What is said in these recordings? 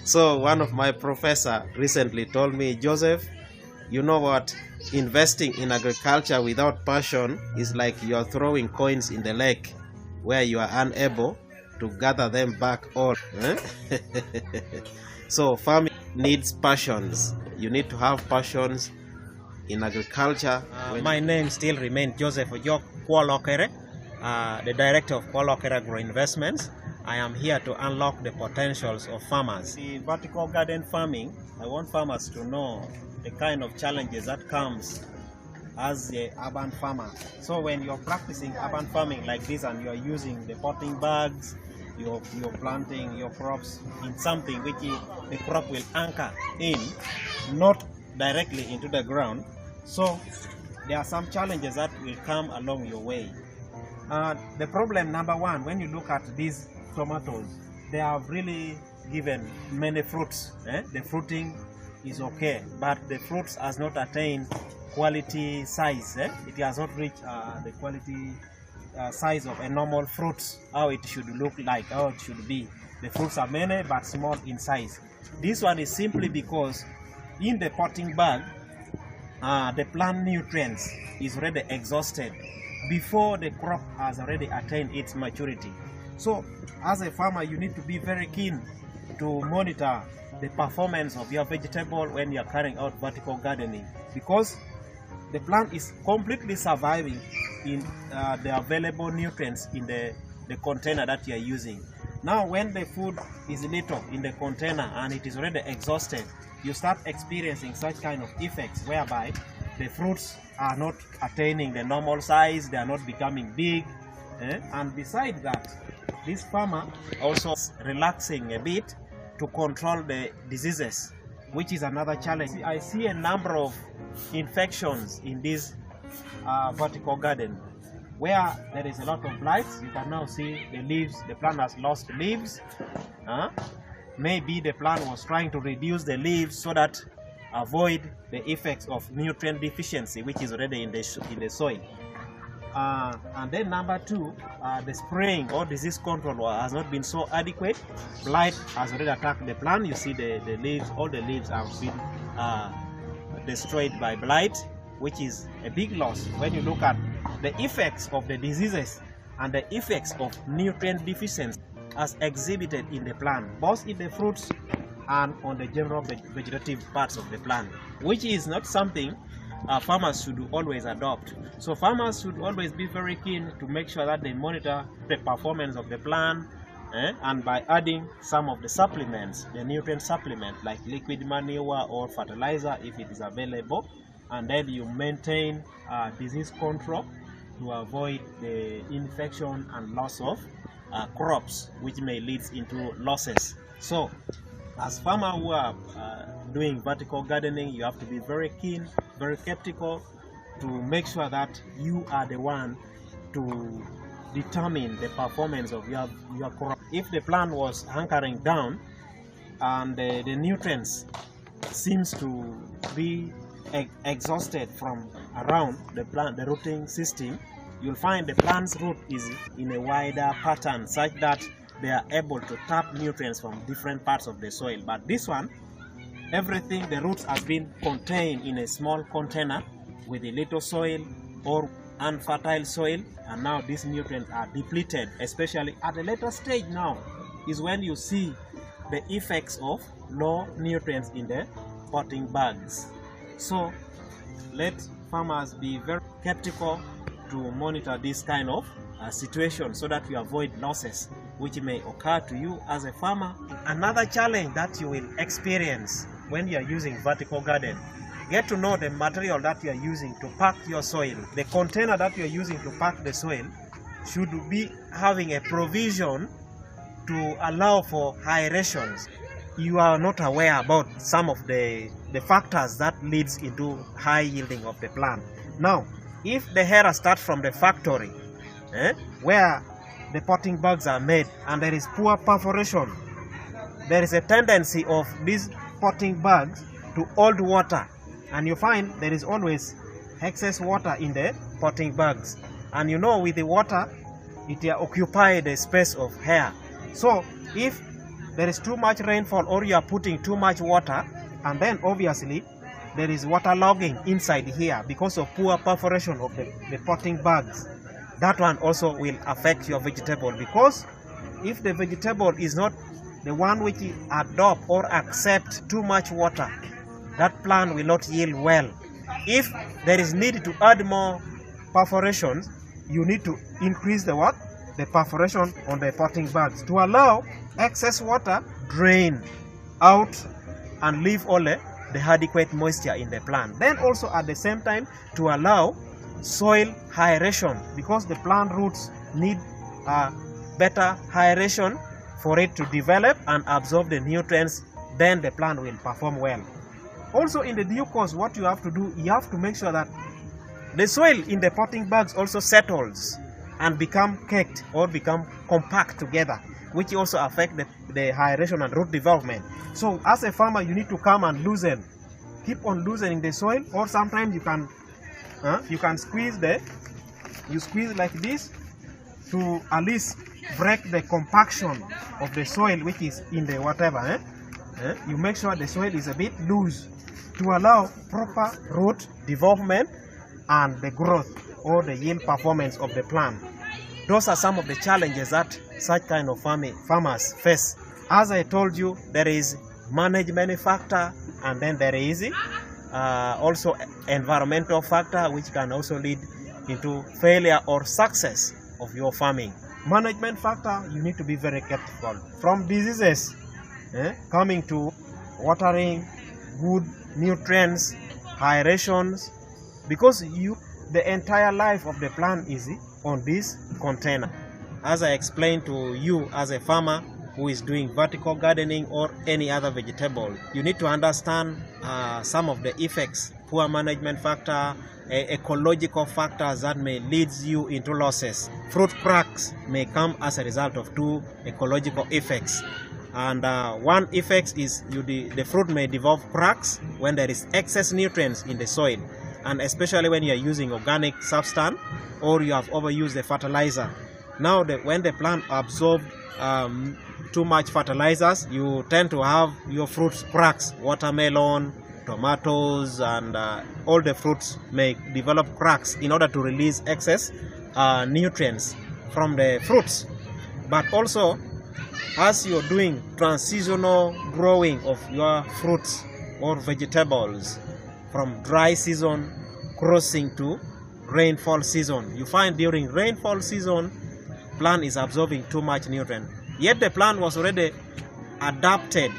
So one of my professor recently told me, Joseph, you know what? Investing in agriculture without passion is like you're throwing coins in the lake where you are unable to gather them back all. So farming needs passions. You need to have passions in agriculture. My name still remains Joseph Kwolokere, the director of Kwolokere Agro-Investments. I am here to unlock the potentials of farmers. The vertical garden farming, I want farmers to know the kind of challenges that comes as a urban farmer. So when you're practicing urban farming like this and you're using the potting bags, you're planting your crops in something which the crop will anchor in, not directly into the ground. So there are some challenges that will come along your way. The problem number one, when you look at these tomatoes, they have really given many fruits. The fruiting is okay, but the fruits has not attained quality size. It has not reached the quality size of a normal fruit, how it should look like, how it should be. The fruits are many but small in size. This one is simply because in the potting bag, the plant nutrients is already exhausted before the crop has already attained its maturity. So as a farmer, you need to be very keen to monitor the performance of your vegetable when you are carrying out vertical gardening, because the plant is completely surviving in the available nutrients in the container that you are using. Now when the food is little in the container and it is already exhausted, you start experiencing such kind of effects whereby the fruits are not attaining the normal size, they are not becoming big. And besides that, this farmer also relaxing a bit to control the diseases, which is another challenge. I see a number of infections in this vertical garden where there is a lot of blights. You can now see the leaves, the plant has lost leaves. Maybe the plant was trying to reduce the leaves so that avoid the effects of nutrient deficiency, which is already in the soil. And then number two, the spraying or disease control has not been so adequate. Blight has already attacked the plant. You see the leaves, all the leaves have been destroyed by blight, which is a big loss when you look at the effects of the diseases and the effects of nutrient deficiency as exhibited in the plant, both in the fruits and on the general vegetative parts of the plant, which is not something farmers should always adopt. So farmers should always be very keen to make sure that they monitor the performance of the plant, and by adding some of the supplements, the nutrient supplement like liquid manure or fertilizer if it is available, and then you maintain disease control to avoid the infection and loss of crops, which may lead into losses. So as farmers who are doing vertical gardening, you have to be very keen, very skeptical to make sure that you are the one to determine the performance of your crop. If the plant was hunkering down and the nutrients seems to be exhausted from around the plant, the rooting system, you'll find the plant's root is in a wider pattern such that they are able to tap nutrients from different parts of the soil. But this one, everything, the roots have been contained in a small container with a little soil or unfertile soil, and now these nutrients are depleted. Especially at a later stage now is when you see the effects of low nutrients in the potting bags. So let farmers be very skeptical to monitor this kind of situation so that you avoid losses which may occur to you as a farmer. Another challenge that you will experience when you are using vertical garden, get to know the material that you are using to pack your soil. The container that you are using to pack the soil should be having a provision to allow for aerations. You are not aware about some of the factors that leads into high yielding of the plant. Now, if the air starts from the factory, where the potting bags are made and there is poor perforation, there is a tendency of these potting bags to hold water, and you find there is always excess water in the potting bags. And you know, with the water, it occupies the space of air. So if there is too much rainfall or you are putting too much water, and then obviously there is waterlogging inside here because of poor perforation of the potting bags. That one also will affect your vegetable, because if the vegetable is not the one which adopt or accept too much water, that plant will not yield well. If there is need to add more perforations, you need to increase the what? The perforation on the potting bags to allow excess water drain out and leave only the adequate moisture in the plant. Then also at the same time to allow soil aeration, because the plant roots need better aeration for it to develop and absorb the nutrients, then the plant will perform well. Also in the due course, what you have to do, you have to make sure that the soil in the potting bags also settles and become caked or become compact together, which also affect the aeration and root development. So as a farmer, you need to come and loosen, keep on loosening the soil, or sometimes you can squeeze you squeeze like this to at least break the compaction of the soil which is in the whatever. You make sure the soil is a bit loose to allow proper root development and the growth or the yield performance of the plant. Those are some of the challenges that such kind of farmers face. As I told you, there is management factor, and then there is also environmental factor, which can also lead into failure or success of your farming. Management factor, you need to be very careful. From diseases coming to watering, good nutrients, aerations, because the entire life of the plant is on this container. As I explained to you, as a farmer who is doing vertical gardening or any other vegetable, you need to understand some of the effects, poor management factor, ecological factors that may lead you into losses. Fruit cracks may come as a result of two ecological effects. And one effect is the fruit may develop cracks when there is excess nutrients in the soil, and especially when you are using organic substance or you have overused the fertilizer. Now when the plant absorbs too much fertilizers, you tend to have your fruits cracks. Watermelon, tomatoes, and all the fruits may develop cracks in order to release excess nutrients from the fruits. But also, as you're doing transitional growing of your fruits or vegetables from dry season crossing to rainfall season, you find during rainfall season plant is absorbing too much nutrient, yet the plant was already adapted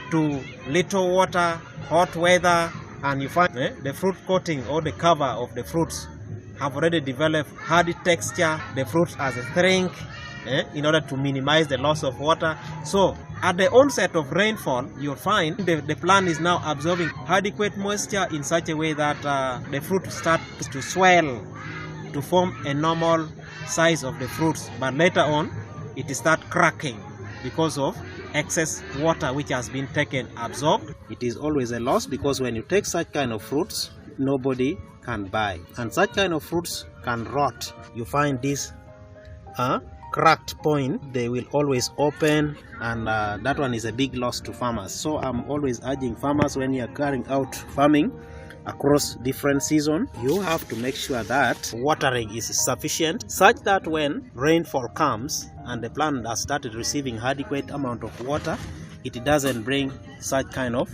to little water, hot weather, and you find the fruit coating or the cover of the fruits have already developed hardy texture. The fruits as a shrink in order to minimize the loss of water. So at the onset of rainfall, you'll find the plant is now absorbing adequate moisture in such a way that the fruit starts to swell to form a normal size of the fruits, but later on it starts cracking because of excess water which has been absorbed. It is always a loss, because when you take such kind of fruits, nobody can buy, and such kind of fruits can rot. You find this cracked point, they will always open, and that one is a big loss to farmers. So I'm always urging farmers, when you are carrying out farming across different seasons, you have to make sure that watering is sufficient, such that when rainfall comes and the plant has started receiving adequate amount of water, it doesn't bring such kind of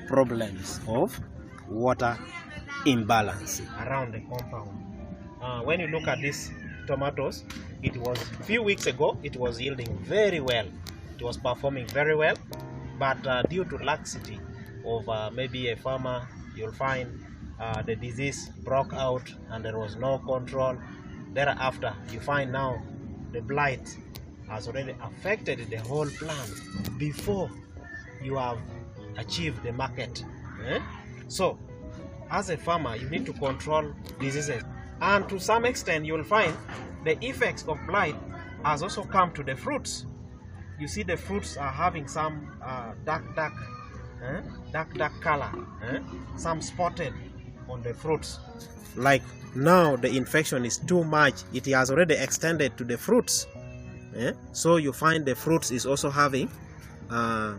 problems of water imbalance around the compound. When you look at these tomatoes, it was a few weeks ago, it was yielding very well, it was performing very well, but due to laxity of maybe a farmer, you'll find the disease broke out and there was no control. Thereafter, you find now the blight has already affected the whole plant before you have achieved the market. So as a farmer, you need to control diseases, and to some extent you'll find the effects of blight has also come to the fruits. You see the fruits are having some dark color, some spotted on the fruits. Like now the infection is too much, it has already extended to the fruits. So you find the fruits is also having the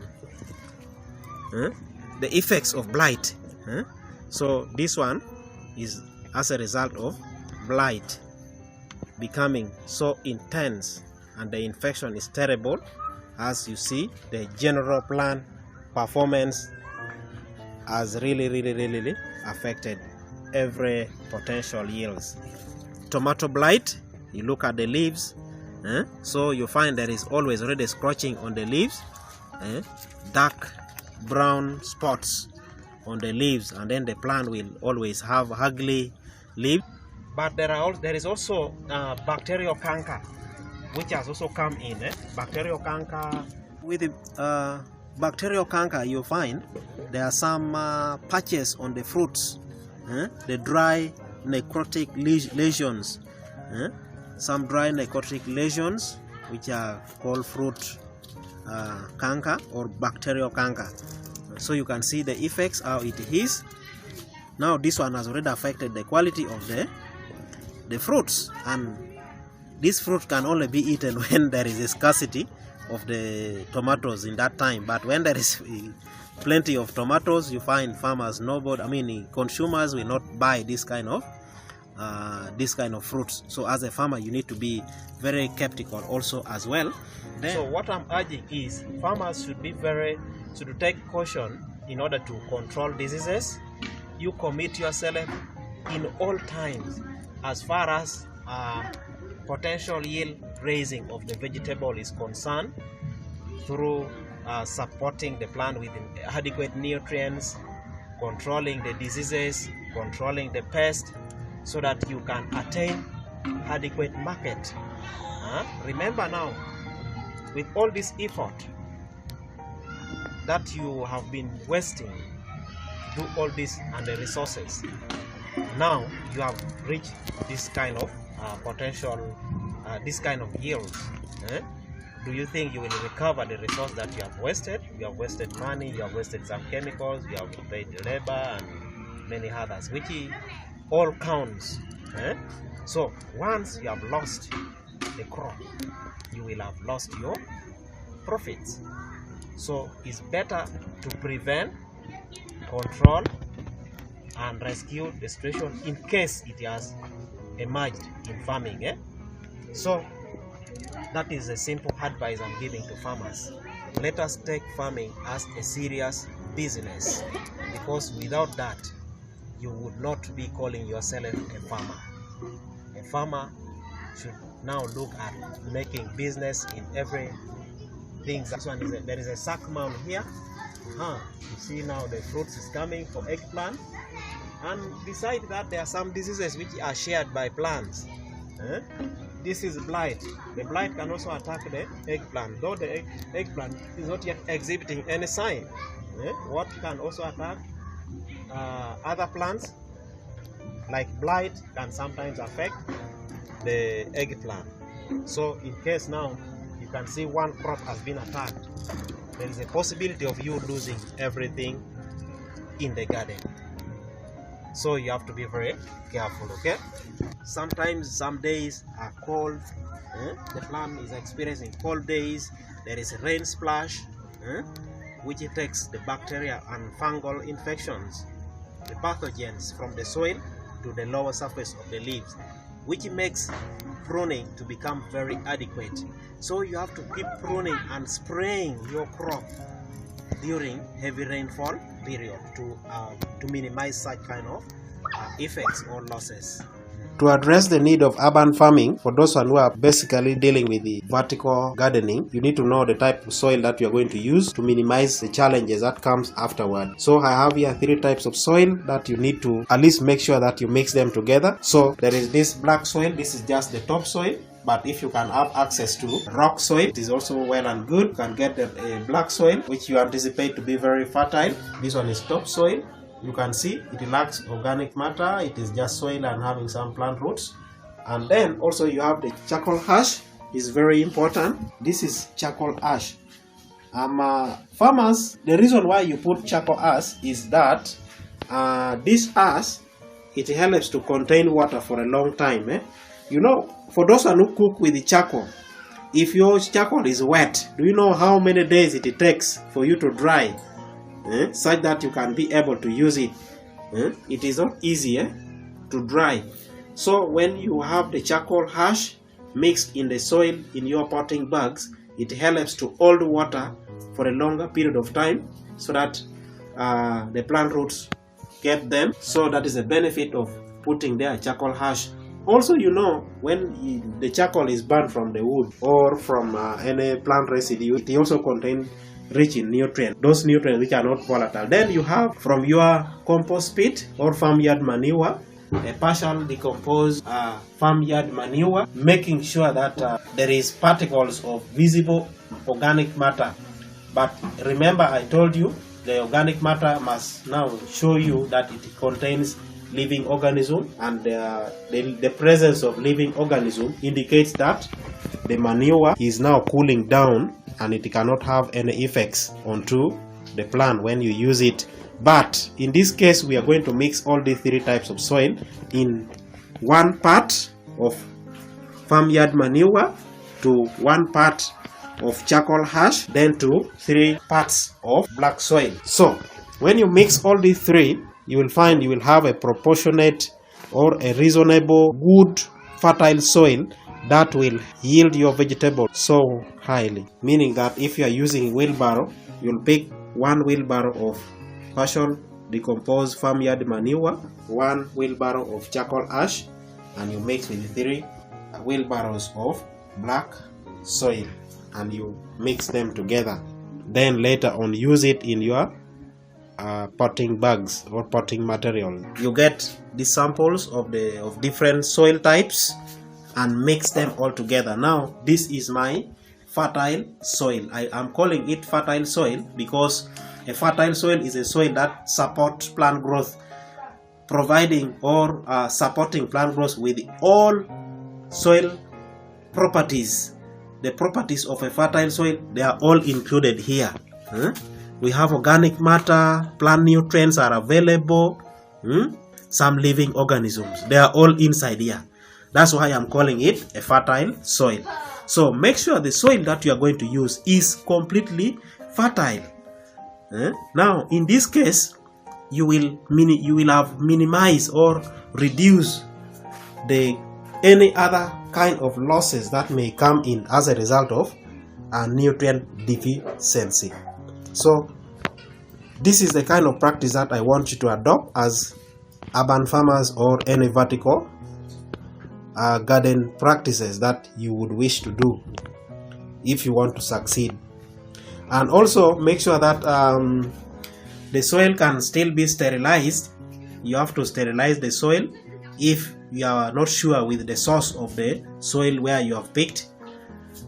effects of blight. So this one is as a result of blight becoming so intense, and the infection is terrible. As you see, the general plant performance has really affected every potential yields. Tomato blight, you look at the leaves, so you find there is always already scorching on the leaves, dark brown spots on the leaves, and then the plant will always have ugly leaves. But there is also bacterial canker, which has also come in. Bacterial canker. With the bacterial canker, you find there are some patches on the fruits, the dry necrotic lesions, some dry necrotic lesions, which are called fruit canker or bacterial canker. So you can see the effects, how it is. Now this one has already affected the quality of the fruits, and this fruit can only be eaten when there is a scarcity of the tomatoes in that time. But when there is plenty of tomatoes, you find farmers, consumers will not buy this kind of fruits. So as a farmer, you need to be very skeptical also as well. So what I'm urging is farmers should take caution in order to control diseases. You commit yourself in all times as far as potential yield raising of the vegetable is concerned, through supporting the plant with adequate nutrients, controlling the diseases, controlling the pests, so that you can attain adequate market. Remember now, with all this effort that you have been wasting, do all this and the resources, now you have reached this kind of potential, this kind of yield. Do you think you will recover the resource that you have wasted? You have wasted money, you have wasted some chemicals, you have paid labor and many others, which all counts. So once you have lost the crop, you will have lost your profits. So it's better to prevent, control, and rescue the situation in case it has emerged in farming. So that is a simple advice I'm giving to farmers. Let us take farming as a serious business, because without that, you would not be calling yourself a farmer. A farmer should now look at making business in everything. This one is there is a sack mound here. You see now the fruits is coming for eggplant, and beside that there are some diseases which are shared by plants. This is blight. The blight can also attack the eggplant, though the eggplant is not yet exhibiting any sign. What can also attack other plants, like blight, can sometimes affect the eggplant. So in case now you can see one crop has been attacked, there is a possibility of you losing everything in the garden. So you have to be very careful, okay? Sometimes some days are cold. The plant is experiencing cold days. There is a rain splash, which takes the bacteria and fungal infections, the pathogens from the soil to the lower surface of the leaves, which makes pruning to become very adequate. So you have to keep pruning and spraying your crop during heavy rainfall period to minimize such kind of effects or losses. To address the need of urban farming, for those who are basically dealing with the vertical gardening, you need to know the type of soil that you are going to use to minimize the challenges that comes afterward. So I have here 3 types of soil that you need to at least make sure that you mix them together. So there is this black soil. This is just the topsoil. But if you can have access to rock soil, it is also well and good. You can get a black soil, which you anticipate to be very fertile. This one is topsoil. You can see it lacks organic matter. It is just soil and having some plant roots. And then also you have the charcoal ash. Is very important. This is charcoal ash. Farmers, the reason why you put charcoal ash is that this ash, it helps to contain water for a long time. You know, for those who cook with the charcoal, if your charcoal is wet, do you know how many days it takes for you to dry, such that you can be able to use it? It is not easy to dry. So when you have the charcoal ash mixed in the soil in your potting bags, it helps to hold water for a longer period of time so that the plant roots get them. So that is a benefit of putting their charcoal ash. Also, you know, when the charcoal is burned from the wood or from any plant residue, it also contains rich in nutrients, those nutrients which are not volatile. Then you have from your compost pit or farmyard manure, a partial decomposed farmyard manure, making sure that there is particles of visible organic matter. But remember, I told you the organic matter must now show you that it contains living organism, and the presence of living organism indicates that the manure is now cooling down and it cannot have any effects onto the plant when you use it. But in this case, we are going to mix all the three types of soil in 1 part of farmyard manure to 1 part of charcoal ash, then to 3 parts of black soil. So when you mix all the three, you will find you will have a proportionate or a reasonable good fertile soil that will yield your vegetable so highly. Meaning that if you are using wheelbarrow, you'll pick 1 wheelbarrow of partial decomposed farmyard manure, 1 wheelbarrow of charcoal ash, and you mix with 3 wheelbarrows of black soil, and you mix them together. Then later on use it in your potting bags or potting material. You get the samples of different soil types and mix them all together. Now this is my fertile soil. I am calling it fertile soil because a fertile soil is a soil that supports plant growth, providing or supporting plant growth with all soil properties. The properties of a fertile soil, they are all included here. We have organic matter, plant nutrients are available, some living organisms. They are all inside here. That's why I'm calling it a fertile soil. So make sure the soil that you are going to use is completely fertile. Now in this case, you will have minimized or reduced any other kind of losses that may come in as a result of a nutrient deficiency. So this is the kind of practice that I want you to adopt as urban farmers or any vertical garden practices that you would wish to do if you want to succeed. And also make sure that the soil can still be sterilized. You have to sterilize the soil if you are not sure with the source of the soil where you have picked.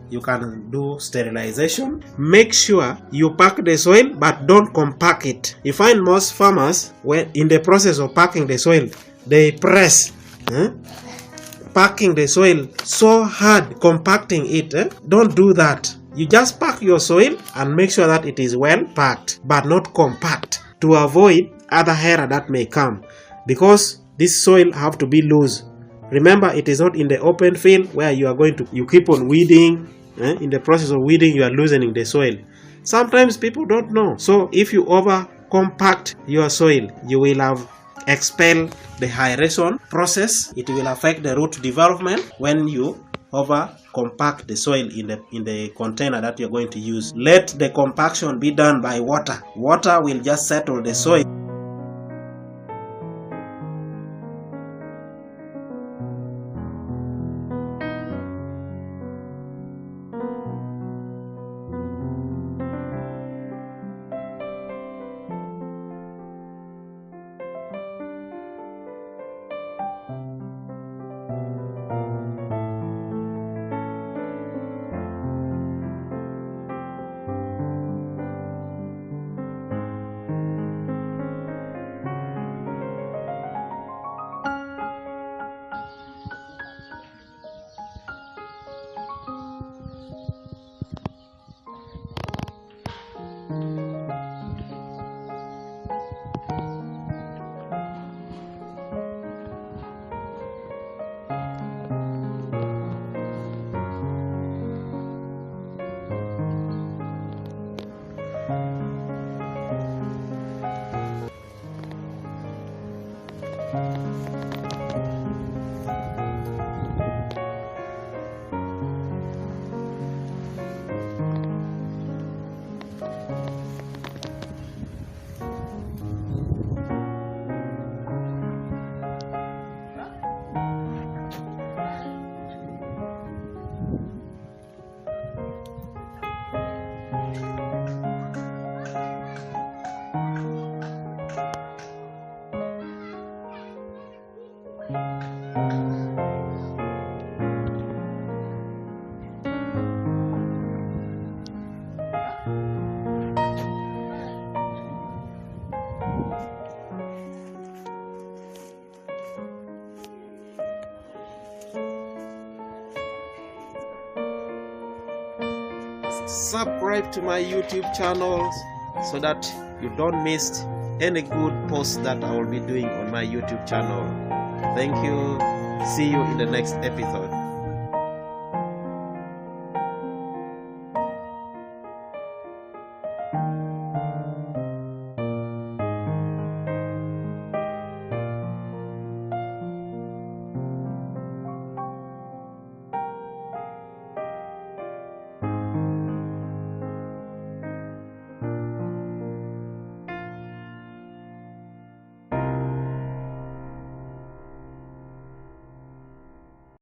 You can do sterilization. Make sure you pack the soil, but don't compact it. You find most farmers, when in the process of packing the soil, they press packing the soil so hard, compacting it. Don't do that. You just pack your soil and make sure that it is well packed, but not compact, to avoid other error that may come, because this soil have to be loose. Remember, it is not in the open field where you keep on weeding. In the process of weeding, you are loosening the soil. Sometimes people don't know. So if you over compact your soil, you will have expel the aeration process. It will affect the root development when you over compact the soil in the container that you're going to use. Let the compaction be done by water. Water will just settle the soil. Subscribe to my YouTube channel so that you don't miss any good posts that I will be doing on my YouTube channel. Thank you. See you in the next episode.